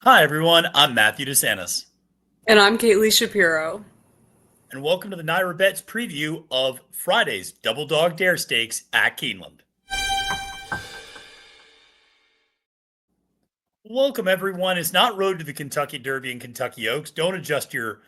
Hi, everyone. I'm Matthew DeSantis, And I'm Kaylie Shapiro. and welcome to the NYRA Bets preview of Friday's Doubledogdare Stakes at Keeneland. Welcome, everyone. It's not Road to the Kentucky Derby and Kentucky Oaks. Don't adjust your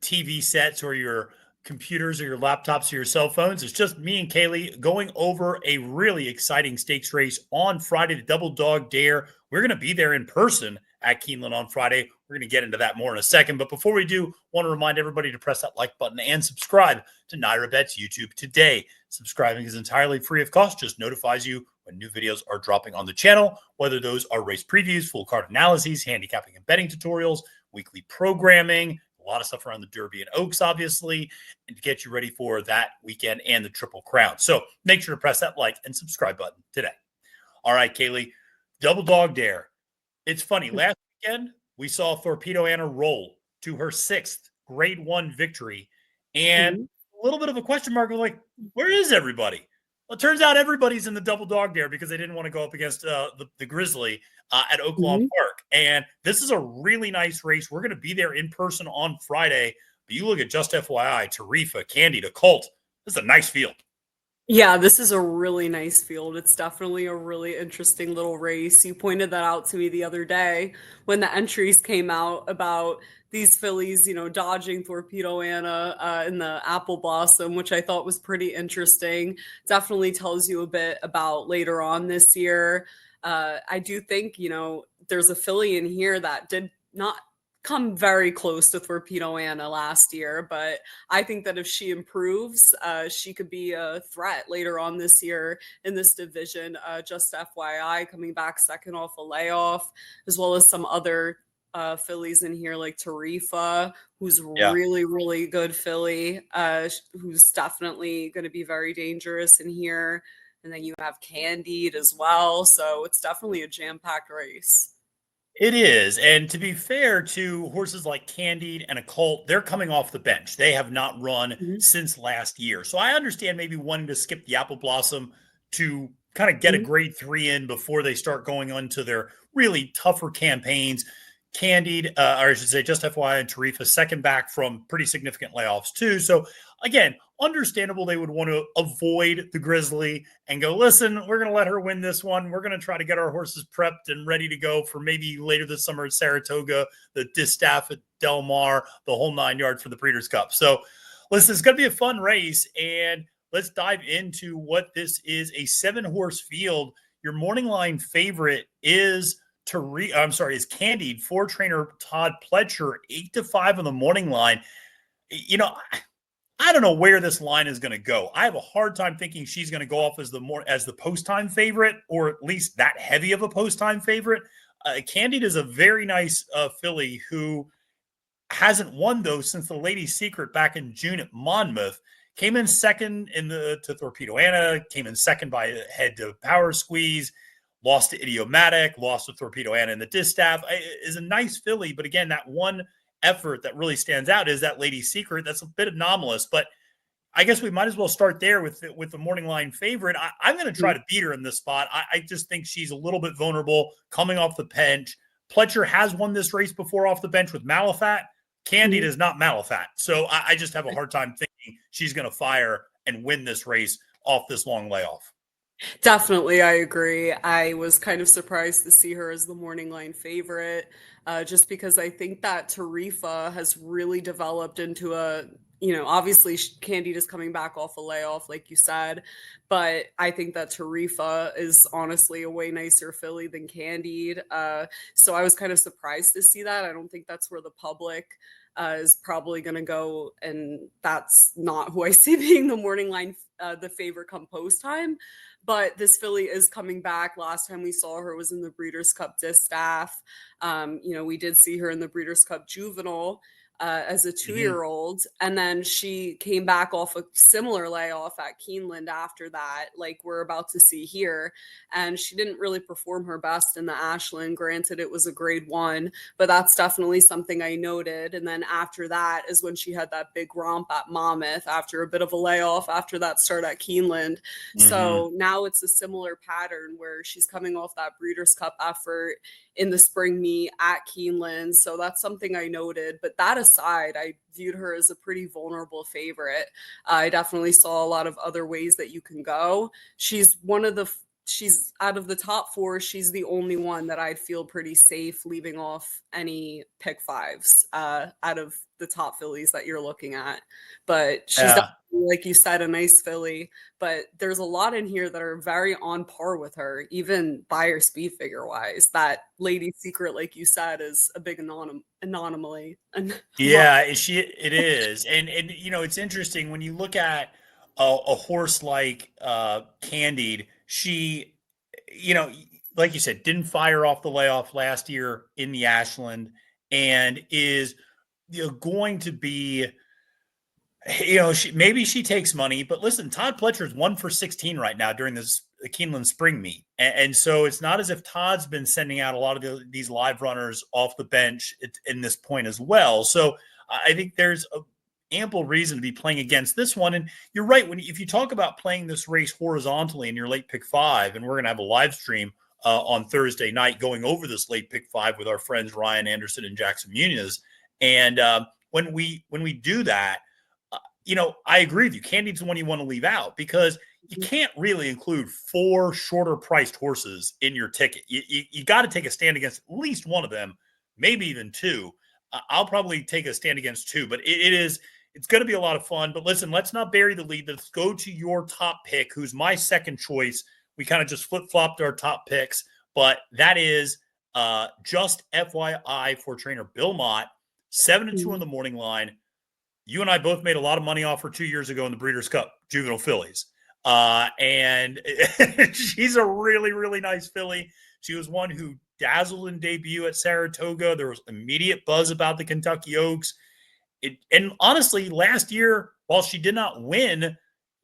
TV sets or your computers or your laptops or your cell phones. It's just me and Kaylie going over a really exciting stakes race on Friday, the Doubledogdare. We're going to be there in person at Keeneland on Friday. We're going to get into that more in a second. But before we do, I want to remind everybody to press that like button and subscribe to NYRA Bets YouTube today. Subscribing is entirely free of cost, just notifies you when new videos are dropping on the channel, whether those are race previews, full card analyses, handicapping and betting tutorials, weekly programming, a lot of stuff around the Derby and Oaks, obviously, and to get you ready for that weekend and the Triple Crown. So make sure to press that like and subscribe button today. All right, Kaylie, Doubledogdare. It's funny. Last weekend, we saw Thorpedo Anna roll to her sixth grade one victory. And Mhm. a little bit of a question mark of like, where is everybody? Well, it turns out everybody's in the Doubledogdare because they didn't want to go up against the Grizzly at Oak Lawn Mhm. Park. And this is a really nice race. We're going to be there in person on Friday. But you look at just FYI, Tarifa, Candied, Occult. This is a nice field. Yeah, this is a really nice field. It's definitely a really interesting little race. You pointed that out to me the other day when the entries came out about these fillies, dodging Torpedo Anna in the apple blossom, which I thought was pretty interesting. Definitely tells you a bit about later on this year. I do think, there's a filly in here that did not come very close to Torpedo Anna last year, but I think that if she improves, she could be a threat later on this year in this division. Just FYI, coming back second off a layoff, as well as some other fillies in here like Tarifa, who's Yeah. really, really good filly, who's definitely going to be very dangerous in here. And then you have Candied as well. So it's definitely a jam packed race. It is. And to be fair to horses like Candied and Occult, they're coming off the bench. They have not run Mhm. since last year. So I understand maybe wanting to skip the Apple Blossom to kind of get a Mhm. grade three in before they start going on to their really tougher campaigns. Candied, or I should say, just FYI, and Tarifa, second back from pretty significant layoffs, too. So, again, understandable they would want to avoid the Grizzly and go, listen, we're going to let her win this one. We're going to try to get our horses prepped and ready to go for maybe later this summer at Saratoga, the Distaff at Del Mar, the whole 9 yards for the Breeders' Cup. So, listen, it's going to be a fun race. And let's dive into what this is, a 7-horse field. Your morning line favorite is is Candied, 4 trainer Todd Pletcher, 8-5 on the morning line. You know, I don't know where this line is going to go. I have a hard time thinking she's going to go off as the post time favorite, or at least that heavy of a post time favorite. Candied is a very nice filly who hasn't won though since the Lady Secret back in June at Monmouth. Came in second to Thorpedo Anna, came in second by head to Power Squeeze, lost to Idiomatic, lost to Thorpedo Anna in the Distaff. Is a nice filly, but again, that one effort that really stands out is that Lady Secret. That's a bit anomalous, but I guess we might as well start there with the morning line favorite. I'm going to try to beat her in this spot. I just think she's a little bit vulnerable coming off the bench. Pletcher has won this race before off the bench with Malafat. Candied Mhm. is not Malafat. So I just have a hard time thinking she's going to fire and win this race off this long layoff. Definitely, I agree. I was kind of surprised to see her as the morning line favorite, just because I think that Tarifa has really developed into obviously Candied is coming back off a layoff, like you said, but I think that Tarifa is honestly a way nicer filly than Candied. So I was kind of surprised to see that. I don't think that's where the public is probably going to go, and that's not who I see being the morning line, the favorite come post time. But this filly is coming back. Last time we saw her was in the Breeders' Cup Distaff. We did see her in the Breeders' Cup Juvenile as a 2 year Mm-hmm. old. And then she came back off a similar layoff at Keeneland after that, like we're about to see here. And she didn't really perform her best in the Ashland. Granted, it was a grade one, but that's definitely something I noted. And then after that is when she had that big romp at Monmouth after a bit of a layoff after that start at Keeneland. Mm-hmm. So now it's a similar pattern where she's coming off that Breeders' Cup effort in the spring meet at Keeneland. So that's something I noted. But that aside, I viewed her as a pretty vulnerable favorite. I definitely saw a lot of other ways that you can go. She's out of the top 4, she's the only one that I'd feel pretty safe leaving off any pick 5s out of the top fillies that you're looking at. But she's definitely, like you said, a nice filly. But there's a lot in here that are very on par with her, even Beyer speed figure wise. That Lady Secret, like you said, is a big anomaly. Yeah, it is. And it's interesting when you look at a horse like Candied, she, like you said, didn't fire off the layoff last year in the Ashland and is going to be, maybe she takes money, but listen, Todd Pletcher is 1 for 16 right now during this Keeneland spring meet. And so it's not as if Todd's been sending out a lot of these live runners off the bench in this point as well. So I think there's ample reason to be playing against this one. And you're right. If you talk about playing this race horizontally in your late pick 5, and we're going to have a live stream on Thursday night going over this late pick 5 with our friends Ryan Anderson and Jackson Muniz. And when we do that, I agree with you. Candied's the one you want to leave out because you can't really include 4 shorter priced horses in your ticket. You got to take a stand against at least one of them, maybe even 2. I'll probably take a stand against 2, but it's going to be a lot of fun. But listen, let's not bury the lead. Let's go to your top pick, who's my second choice. We kind of just flip-flopped our top picks, but that is just FYI for trainer Bill Mott, 7-2 on the morning line. You and I both made a lot of money off her 2 years ago in the Breeders' Cup juvenile fillies. And she's a really, really nice filly. She was one who dazzled in debut at Saratoga. There was immediate buzz about the Kentucky Oaks. And honestly, last year, while she did not win,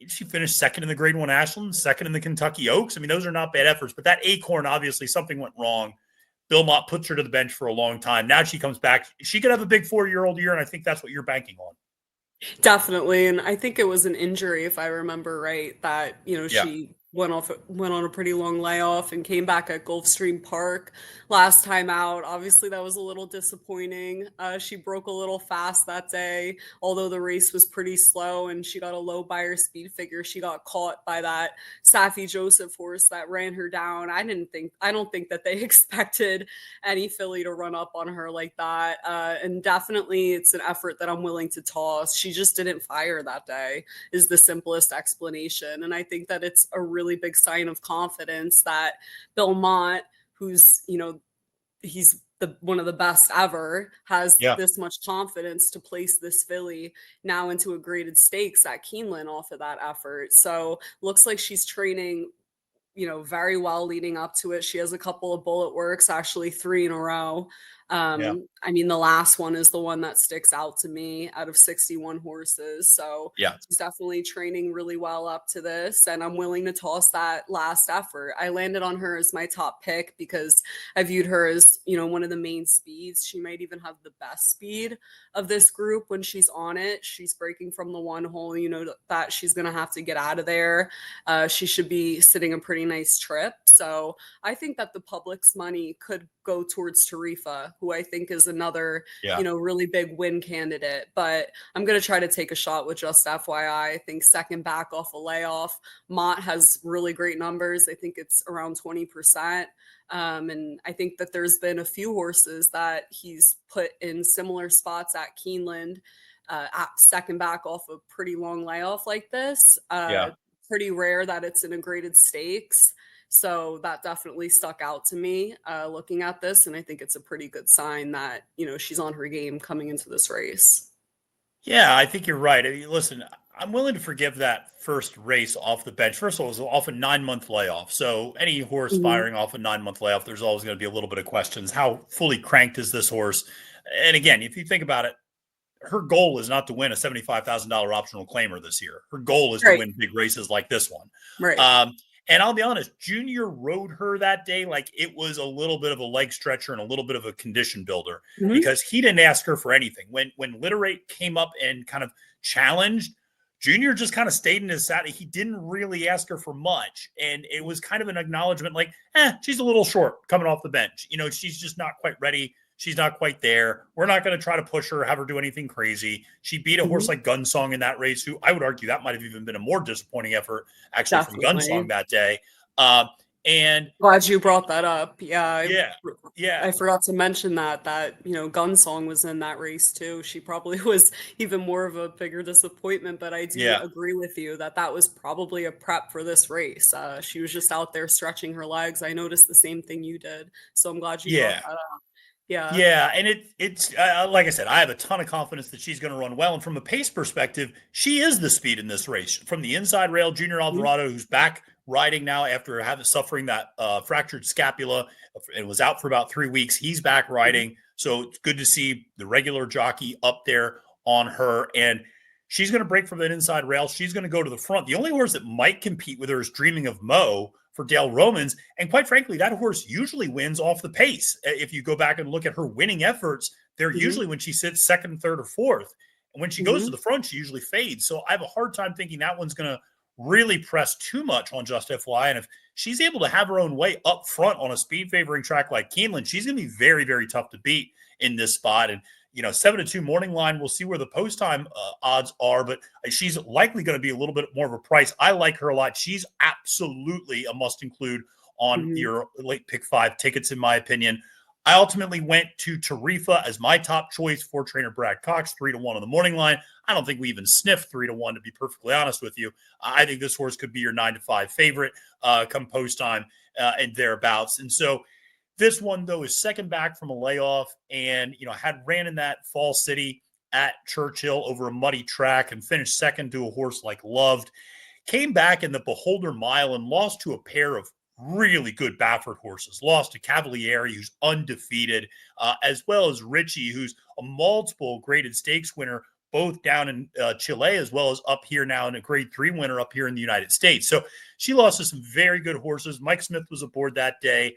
she finished second in the Grade 1 Ashland, second in the Kentucky Oaks. I mean, those are not bad efforts. But that Acorn, obviously, something went wrong. Bill Mott puts her to the bench for a long time. Now she comes back. She could have a big 4-year-old year, and I think that's what you're banking on. Definitely. And I think it was an injury, if I remember right, that, she went on a pretty long layoff and came back at Gulfstream Park last time out. Obviously, that was a little disappointing. She broke a little fast that day, although the race was pretty slow and she got a low Beyer speed figure. She got caught by that Safi Joseph horse that ran her down. I don't think that they expected any filly to run up on her like that. And definitely it's an effort that I'm willing to toss. She just didn't fire that day is the simplest explanation. And I think that it's a really big sign of confidence that Bill Mott, who's, he's one of the best ever, has this much confidence to place this filly now into a graded stakes at Keeneland off of that effort. So looks like she's training very well leading up to it. She has a couple of bullet works, actually 3 in a row. I mean, the last one is the one that sticks out to me out of 61 horses. So she's definitely training really well up to this. And I'm willing to toss that last effort. I landed on her as my top pick because I viewed her as, one of the main speeds. She might even have the best speed of this group when she's on it. She's breaking from the one hole, that she's going to have to get out of there. She should be sitting a pretty nice trip. So I think that the public's money could go towards Tarifa, who I think is another, really big win candidate. But I'm going to try to take a shot with just FYI. I think second back off a layoff. Mott has really great numbers. I think it's around 20%. And I think that there's been a few horses that he's put in similar spots at Keeneland at second back off a pretty long layoff like this. Pretty rare that it's in a graded stakes. So that definitely stuck out to me looking at this. And I think it's a pretty good sign that, she's on her game coming into this race. Yeah, I think you're right. I mean, listen, I'm willing to forgive that first race off the bench. First of all, it was off a 9-month layoff. So any horse firing off a 9-month layoff, there's always going to be a little bit of questions. How fully cranked is this horse? And again, if you think about it, her goal is not to win a $75,000 optional claimer this year. Her goal is to win big races like this one. Right. And I'll be honest, Junior rode her that day like it was a little bit of a leg stretcher and a little bit of a condition builder because he didn't ask her for anything. When Literate came up and kind of challenged, Junior just kind of stayed in his saddle. He didn't really ask her for much. And it was kind of an acknowledgement like, she's a little short coming off the bench. She's just not quite ready. She's not quite there. We're not going to try to push her, have her do anything crazy. She beat a horse like Gunsong in that race, who I would argue that might have even been a more disappointing effort actually from Gunsong that day. And glad you brought that up. Yeah. I forgot to mention that Gunsong was in that race too. She probably was even more of a bigger disappointment, but I do agree with you that was probably a prep for this race. She was just out there stretching her legs. I noticed the same thing you did. So I'm glad you brought that up. Yeah, and it's like I said, I have a ton of confidence that she's going to run well. And from a pace perspective, she is the speed in this race. From the inside rail, Junior Alvarado, who's back riding now after suffering that fractured scapula, and was out for about 3 weeks. He's back riding, so it's good to see the regular jockey up there on her. And she's going to break from that inside rail. She's going to go to the front. The only horse that might compete with her is Dreaming of Mo for Dale Romans. And quite frankly, that horse usually wins off the pace. If you go back and look at her winning efforts, they're usually when she sits second, third, or fourth. And when she goes to the front, she usually fades. So I have a hard time thinking that one's going to really press too much on Just FYI. And if she's able to have her own way up front on a speed favoring track like Keeneland, she's going to be very, very tough to beat in this spot. And 7-2 morning line. We'll see where the post time odds are, but she's likely going to be a little bit more of a price. I like her a lot. She's absolutely a must include on your late pick 5 tickets, in my opinion. I ultimately went to Tarifa as my top choice for trainer Brad Cox, 3-1 on the morning line. I don't think we even sniffed 3-1, to be perfectly honest with you. I think this horse could be your 9-5 favorite come post time and thereabouts. And so this one, though, is second back from a layoff and, had ran in that Fall City at Churchill over a muddy track and finished second to a horse like Loved. Came back in the Beholder Mile and lost to a pair of really good Baffert horses. Lost to Cavalieri, who's undefeated, as well as Richie, who's a multiple graded stakes winner, both down in Chile as well as up here now, and a grade 3 winner up here in the United States. So she lost to some very good horses. Mike Smith was aboard that day.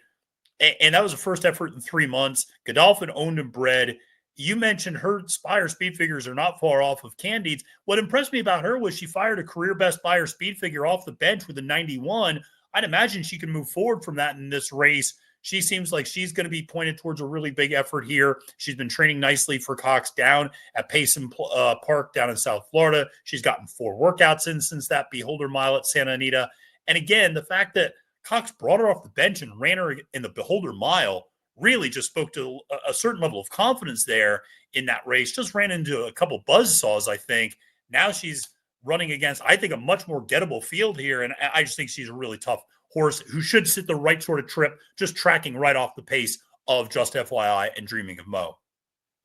And that was the first effort in 3 months. Godolphin owned and bred. You mentioned her Spire speed figures are not far off of Candied's. What impressed me about her was she fired a career best Spire speed figure off the bench with a 91. I'd imagine she can move forward from that in this race. She seems like she's going to be pointed towards a really big effort here. She's been training nicely for Cox down at Payson Park down in South Florida. She's gotten 4 workouts in since that Beholder Mile at Santa Anita. And again, the fact that Cox brought her off the bench and ran her in the Beholder Mile really just spoke to a certain level of confidence there in that race. Just ran into a couple buzzsaws, I think. Now she's running against, I think, a much more gettable field here. And I just think she's a really tough horse who should sit the right sort of trip, just tracking right off the pace of Just FYI and Dreaming of Mo.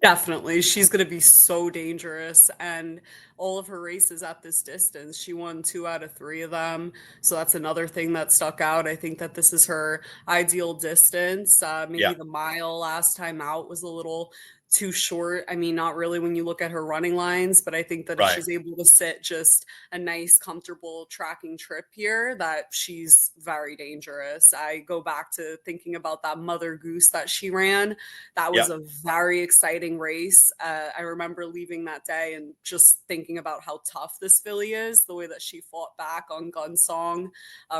Definitely. She's going to be so dangerous. And all of her races at this distance, she won 2 out of 3 of them. So that's another thing that stuck out. I think that this is her ideal distance. Maybe the mile last time out was a little too short. I mean, not really when you look at her running lines, but I think that if she's able to sit just a nice, comfortable tracking trip here, that she's very dangerous. I go back to thinking about that Mother Goose that she ran. That was a very exciting race. I remember leaving that day and just thinking about how tough this filly is, the way that she fought back on Gunsong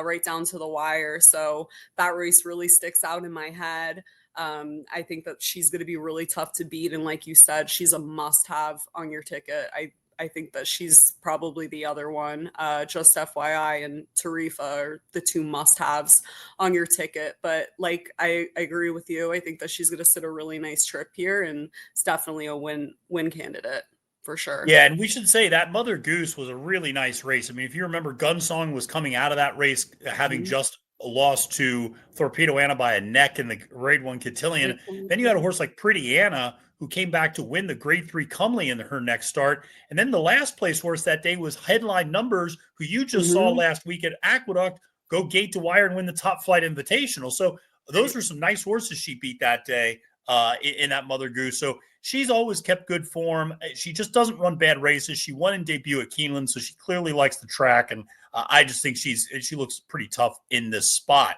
right down to the wire. So that race really sticks out in my head. I think that she's going to be really tough to beat. And like you said, she's a must-have on your ticket. I think that she's probably the other one. Just FYI and Tarifa are the 2 must-haves on your ticket. But like, I agree with you. I think that she's going to sit a really nice trip here, and it's definitely a win candidate for sure. Yeah, and we should say that Mother Goose was a really nice race. I mean, if you remember, Gunsong was coming out of that race having just lost to Thorpedo Anna by a neck in the grade 1 cotillion. Then you had a horse like Pretty Anna who came back to win the grade 3 Cumley in her next start. And then the last place horse that day was Headline Numbers, who you just saw last week at Aqueduct go gate to wire and win the Top Flight Invitational. So those were some nice horses she beat that day in that Mother Goose. So she's always kept good form. She just doesn't run bad races. She won in debut at Keeneland, so she clearly likes the track. And I just think she looks pretty tough in this spot.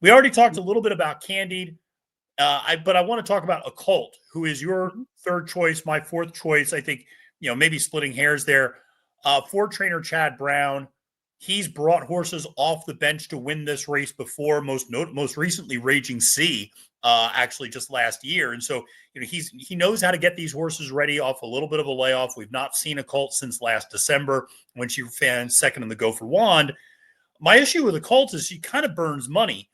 We already talked a little bit about Candied, but I want to talk about Occult, who is your third choice, my fourth choice. I think, maybe splitting hairs there. For trainer Chad Brown, he's brought horses off the bench to win this race before. Most recently, Raging Sea, actually just last year, and so he knows how to get these horses ready off a little bit of a layoff. We've not seen Occult since last December when she ran second in the Go for Wand. My issue with Occult is she kind of burns money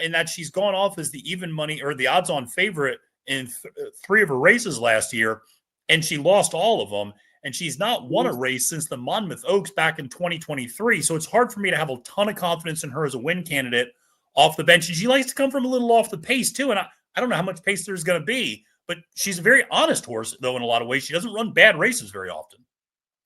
in that she's gone off as the even money or the odds-on favorite in three of her races last year, and she lost all of them. And she's not won a race since the Monmouth Oaks back in 2023. So it's hard for me to have a ton of confidence in her as a win candidate off the bench. And she likes to come from a little off the pace, too. And I don't know how much pace there's going to be, but she's a very honest horse, though, in a lot of ways. She doesn't run bad races very often.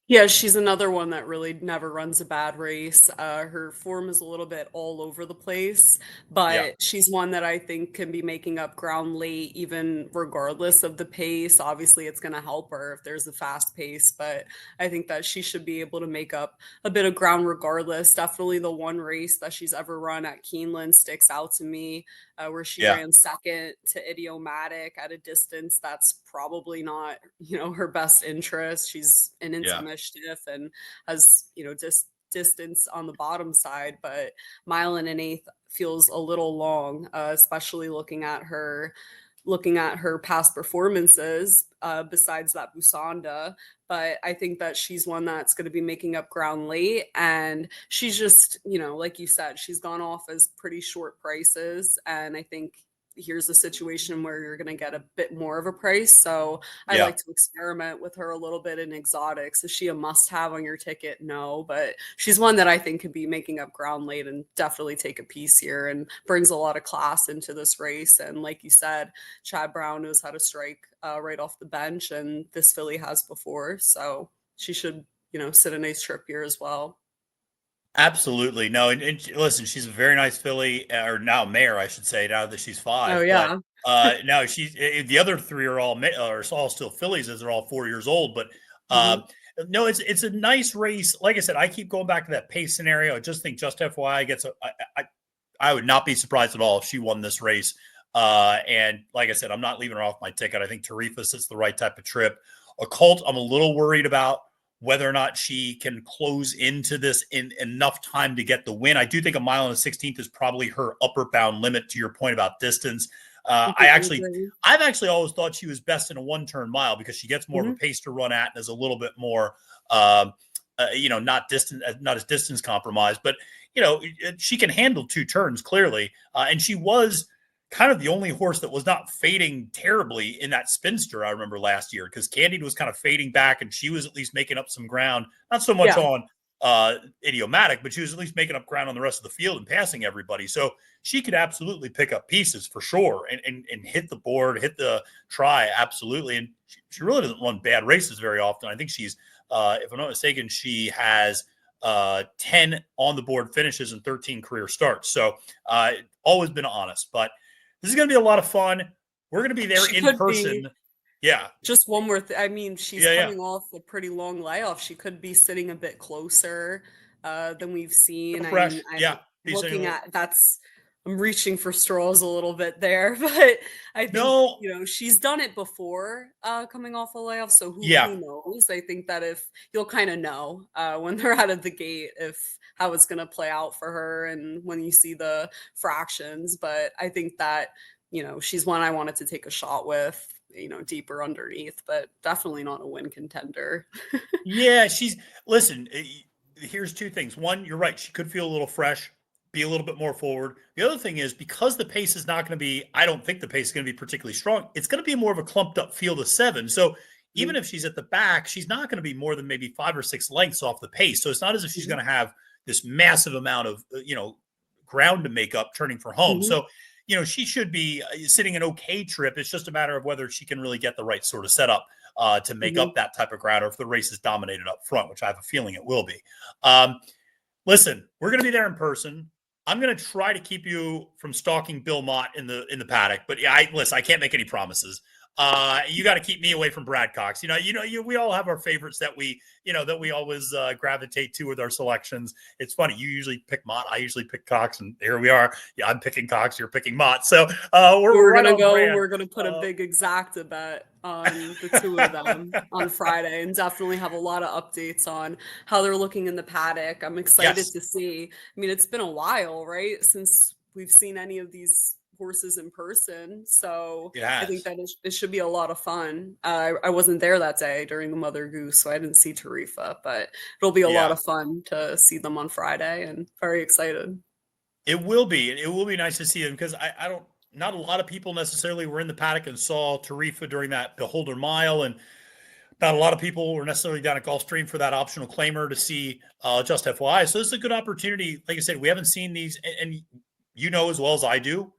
Yeah, she's another one that really never runs a bad race. Her form is a little bit all over the place, but she's one that I think can be making up ground late, even regardless of the pace. Obviously, it's going to help her if there's a fast pace, but I think that she should be able to make up a bit of ground regardless. Definitely the one race that she's ever run at Keeneland sticks out to me, where she ran second to Idiomatic at a distance that's probably not, her best interest. She's an intimate stiff and has distance on the bottom side, but mile and an eighth feels a little long, especially looking at her past performances, besides that Busanda. But I think that she's one that's going to be making up ground late, and she's just, like you said, she's gone off as pretty short prices, and I think here's a situation where you're going to get a bit more of a price. So I like to experiment with her a little bit in exotics. Is she a must-have on your ticket? No, but she's one that I think could be making up ground late and definitely take a piece here and brings a lot of class into this race. And like you said, Chad Brown knows how to strike right off the bench, and this filly has before. So she should, sit a nice trip here as well. Absolutely. No, and listen, she's a very nice filly, or now mare, I should say, now that she's 5. Oh, yeah. But no, she's the other 3 are all still fillies as they're all 4 years old. But no, it's a nice race. Like I said, I keep going back to that pace scenario. I just think Just FYI gets I would not be surprised at all if she won this race. And like I said, I'm not leaving her off my ticket. I think Tarifa sits the right type of trip. Occult, I'm a little worried about whether or not she can close into this in enough time to get the win. I do think a mile and a 16th is probably her upper bound limit, to your point about distance. I've actually always thought she was best in a 1-turn mile because she gets more of a pace to run at and is a little bit more, not as distance compromised, but she can handle 2 turns clearly. And she was kind of the only horse that was not fading terribly in that spinster, I remember last year, because Candied was kind of fading back and she was at least making up some ground, not so much on Idiomatic, but she was at least making up ground on the rest of the field and passing everybody. So she could absolutely pick up pieces for sure and hit the board, hit the try. Absolutely. And she really doesn't run bad races very often. I think she's, if I'm not mistaken, she has 10 on the board finishes and 13 career starts. So always been honest, but this is going to be a lot of fun. We're going to be there in person. Yeah. Just one more thing. I mean, she's coming off a pretty long layoff. She could be sitting a bit closer than we've seen. Fresh. I'm looking at I'm reaching for straws a little bit there, but I think, she's done it before coming off a layoff. So who knows? I think that if you'll kind of know when they're out of the gate, how it's going to play out for her and when you see the fractions. But I think that, she's one I wanted to take a shot with, deeper underneath, but definitely not a win contender. Yeah. Listen, here's 2 things. One, you're right. She could feel a little fresh, be a little bit more forward. The other thing is because the pace is not going to be, I don't think the pace is going to be particularly strong. It's going to be more of a clumped up field of 7. So even if she's at the back, she's not going to be more than maybe 5 or 6 lengths off the pace. So it's not as if she's going to have this massive amount of, ground to make up turning for home. So, she should be sitting an okay trip. It's just a matter of whether she can really get the right sort of setup to make up that type of ground, or if the race is dominated up front, which I have a feeling it will be. Listen, we're going to be there in person. I'm going to try to keep you from stalking Bill Mott in the paddock, but I can't make any promises. You got to keep me away from Brad Cox. We all have our favorites that we always gravitate to with our selections. It's funny. You usually pick Mott. I usually pick Cox, and here we are. Yeah, I'm picking Cox. You're picking Mott. So we're gonna go. We're gonna put a big exacta bet on the two of them on Friday, and definitely have a lot of updates on how they're looking in the paddock. I'm excited to see. I mean, it's been a while, right, since we've seen any of these horses in person, so I think that it should be a lot of fun. I wasn't there that day during the Mother Goose, so I didn't see Tarifa, but it'll be a lot of fun to see them on Friday, and very excited. It will be nice to see them, because not a lot of people necessarily were in the paddock and saw Tarifa during that Beholder Mile, and not a lot of people were necessarily down at Gulfstream for that optional claimer to see Just FYI. So this is a good opportunity. Like I said, we haven't seen these, and as well as I do,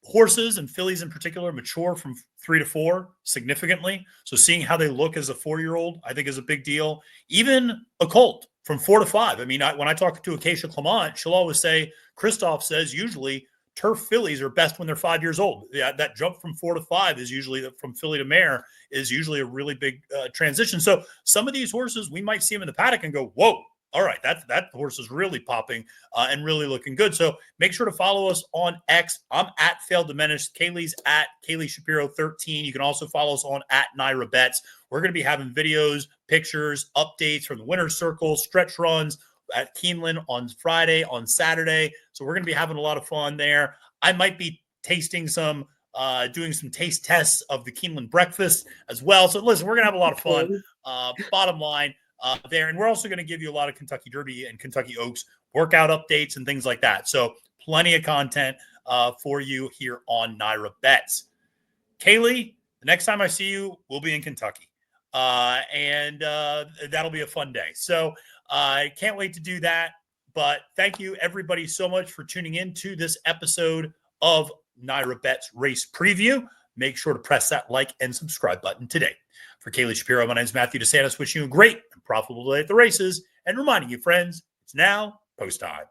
horses and fillies in particular mature from 3 to 4 significantly. So seeing how they look as a 4-year-old, I think, is a big deal. Even Occult from 4 to 5. I mean, when I talk to Acacia Clement, she'll always say, Christoph says usually turf fillies are best when they're 5 years old. Yeah, that jump from 4 to 5 is usually, from filly to mare, is usually a really big transition. So some of these horses, we might see them in the paddock and go, whoa, all right, that horse is really popping and really looking good. So make sure to follow us on X. I'm at Failed Diminish. Kaylie's at Kaylie Shapiro 13. You can also follow us on at NYRA Bets. We're going to be having videos, pictures, updates from the winner's circle, stretch runs at Keeneland on Friday, on Saturday. So we're going to be having a lot of fun there. I might be tasting some, doing some taste tests of the Keeneland breakfast as well. So listen, we're going to have a lot of fun. Bottom line, there. And we're also going to give you a lot of Kentucky Derby and Kentucky Oaks workout updates and things like that. So plenty of content for you here on NYRA Bets. Kaylie, the next time I see you, we'll be in Kentucky. And that'll be a fun day. So I can't wait to do that. But thank you, everybody, so much for tuning in to this episode of NYRA Bets Race Preview. Make sure to press that like and subscribe button today. For Kaylie Shapiro, my name is Matthew DeSantis, wishing you a great and profitable day at the races, and reminding you, friends, it's now post time.